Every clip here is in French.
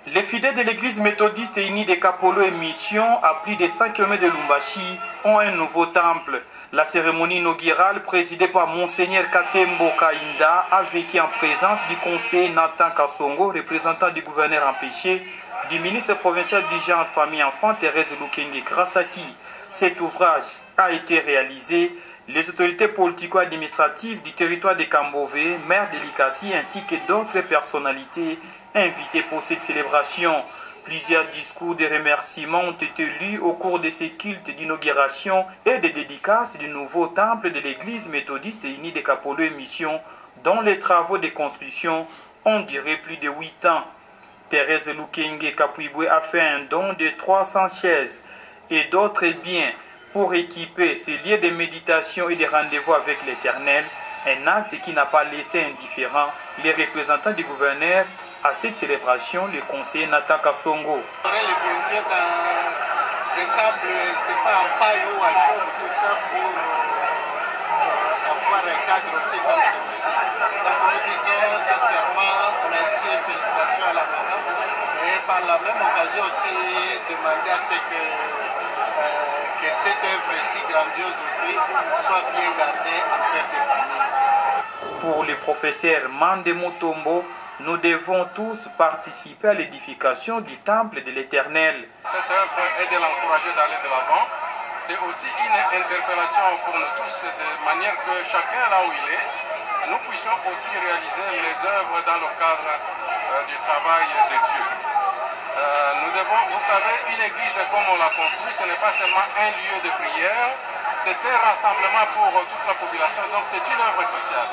Les fidèles de l'église méthodiste unie de Kapolo et Mission, à plus de 100 km de Lumbashi, ont un nouveau temple. La cérémonie inaugurale, présidée par Monseigneur Katembo Kainda, a vécu en présence du conseiller Nathan Kassongo, représentant du gouverneur empêché, du ministre provincial du genre famille enfant Thérèse Lukenge, grâce à qui cet ouvrage a été réalisé. Les autorités politico-administratives du territoire de Kambové, maire de Likasi ainsi que d'autres personnalités invitées pour cette célébration. Plusieurs discours de remerciements ont été lus au cours de ces cultes d'inauguration et de dédicaces du nouveau temple de l'église méthodiste unie de Kapolo et Mission, dont les travaux de construction ont duré plus de 8 ans. Thérèse Lukenge Kapuibwe a fait un don de 300 chaises et d'autres biens pour équiper ce lieu de méditation et de rendez-vous avec l'Éternel, un acte qui n'a pas laissé indifférent les représentants du gouverneur à cette célébration, le conseiller Nathan Kassongo. Par la même occasion aussi demander à ce que cette œuvre si grandiose aussi soit bien gardée en père de famille. Pour le professeur Mande Mutombo, nous devons tous participer à l'édification du temple de l'Éternel. Cette œuvre est de l'encourager d'aller de l'avant. C'est aussi une interpellation pour nous tous, de manière que chacun là où il est, nous puissions aussi réaliser les œuvres dans le cadre du travail de Dieu. Nous devons, vous savez, une église comme on l'a construit, ce n'est pas seulement un lieu de prière, c'est un rassemblement pour toute la population, donc c'est une œuvre sociale.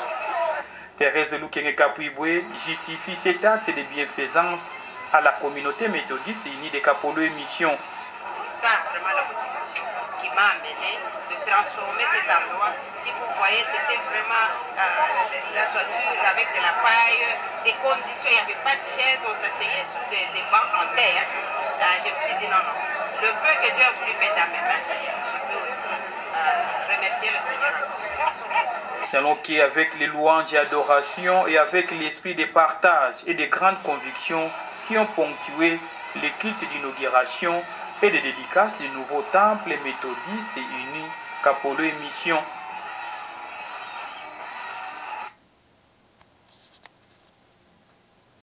Thérèse Lukenge Kapuibwe justifie cet acte de bienfaisance à la communauté méthodiste unie de Kapolo et Mission. C'est ça vraiment la motivation qui m'a amené de transformer cet endroit. Si vous voyez, c'était vraiment la toiture avec de la paille, des conditions, il n'y avait pas de chaise, on s'asseyait sous des bancs en terre. Je me suis dit non, non, le peu que Dieu a voulu mettre dans mes mains, je peux aussi remercier le Seigneur. Selon qui, avec les louanges et adorations et avec l'esprit de partage et de grandes convictions qui ont ponctué les cultes d'inauguration et de dédicace du nouveau temple méthodiste et uni Kapolo et Mission.